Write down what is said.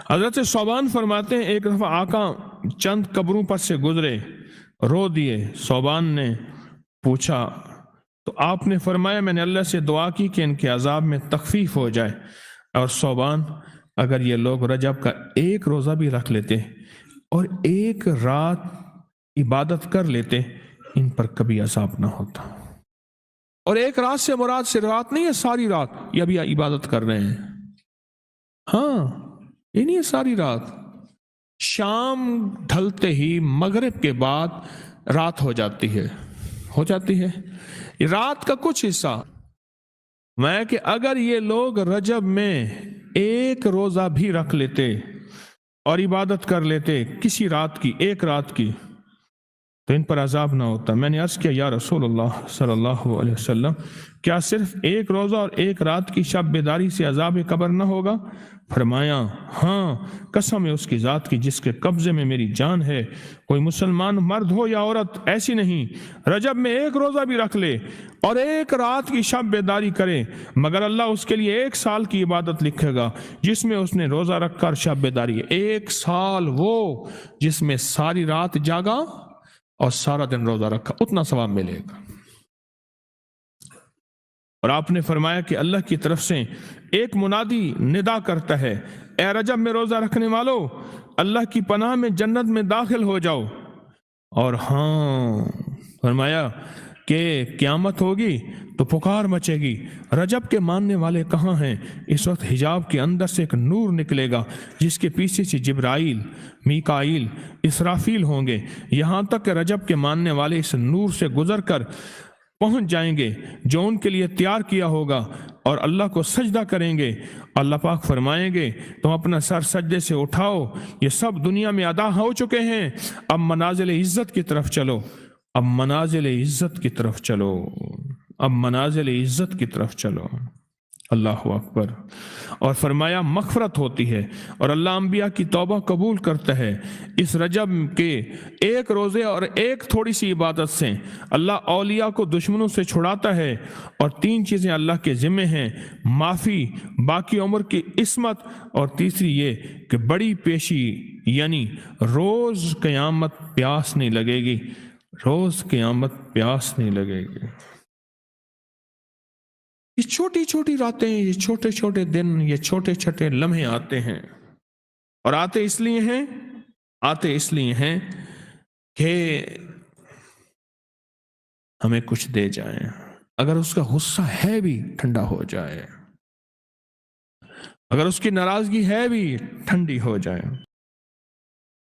حضرت صوبان فرماتے ہیں ایک دفعہ آقا چند قبروں پر سے گزرے، رو دیے۔ صوبان نے پوچھا تو آپ نے فرمایا میں نے اللہ سے دعا کی کہ ان کے عذاب میں تخفیف ہو جائے، اور صوبان اگر یہ لوگ رجب کا ایک روزہ بھی رکھ لیتے اور ایک رات عبادت کر لیتے ان پر کبھی عذاب نہ ہوتا۔ اور ایک رات سے مراد سے رات نہیں ہے، ساری رات یہ ابھی عبادت کر رہے ہیں، ہاں یہ نہیں ہے ساری رات، شام ڈھلتے ہی مغرب کے بعد رات ہو جاتی ہے رات کا کچھ حصہ میں کہ اگر یہ لوگ رجب میں ایک روزہ بھی رکھ لیتے اور عبادت کر لیتے کسی رات کی، ایک رات کی، تو ان پر عذاب نہ ہوتا۔ میں نے عرض کیا یا رسول اللہ صلی اللہ علیہ وسلم، کیا صرف ایک روزہ اور ایک رات کی شب بیداری سے عذاب قبر نہ ہوگا؟ فرمایا ہاں، قسم ہے اس کی ذات کی جس کے قبضے میں میری جان ہے، کوئی مسلمان مرد ہو یا عورت ایسی نہیں رجب میں ایک روزہ بھی رکھ لے اور ایک رات کی شب بیداری کرے مگر اللہ اس کے لیے 1 سال کی عبادت لکھے گا جس میں اس نے روزہ رکھ کر شب بیداری، 1 سال وہ جس میں ساری رات جاگا اور سارا دن روزہ رکھا، اتنا ثواب ملے گا۔ اور آپ نے فرمایا کہ اللہ کی طرف سے ایک منادی ندا کرتا ہے، اے رجب میں روزہ رکھنے والو، اللہ کی پناہ میں جنت میں داخل ہو جاؤ۔ اور ہاں فرمایا کہ قیامت ہوگی تو پکار مچے گی، رجب کے ماننے والے کہاں ہیں؟ اس وقت حجاب کے اندر سے ایک نور نکلے گا جس کے پیچھے سے جبرائیل، میکائیل، اسرافیل ہوں گے، یہاں تک کہ رجب کے ماننے والے اس نور سے گزر کر پہنچ جائیں گے جو ان کے لیے تیار کیا ہوگا اور اللہ کو سجدہ کریں گے۔ اللہ پاک فرمائیں گے تم اپنا سر سجدے سے اٹھاؤ، یہ سب دنیا میں ادا ہو چکے ہیں، اب منازل عزت کی طرف چلو، اب منازل عزت کی طرف چلو، اب منازل عزت کی طرف چلو۔ اللہ اکبر۔ اور فرمایا مغفرت ہوتی ہے اور اللہ انبیاء کی توبہ قبول کرتا ہے۔ اس رجب کے ایک روزے اور ایک تھوڑی سی عبادت سے اللہ اولیاء کو دشمنوں سے چھڑاتا ہے، اور 3 چیزیں اللہ کے ذمہ ہیں، معافی، باقی عمر کی عصمت، اور تیسری یہ کہ بڑی پیشی، یعنی روز قیامت پیاس نہیں لگے گی، روز قیامت پیاس نہیں لگے گی۔ یہ چھوٹی چھوٹی راتیں، یہ چھوٹے چھوٹے دن، یہ چھوٹے چھوٹے لمحے آتے ہیں، اور آتے اس لیے ہیں کہ ہمیں کچھ دے جائیں، اگر اس کا غصہ ہے بھی ٹھنڈا ہو جائے، اگر اس کی ناراضگی ہے بھی ٹھنڈی ہو جائے۔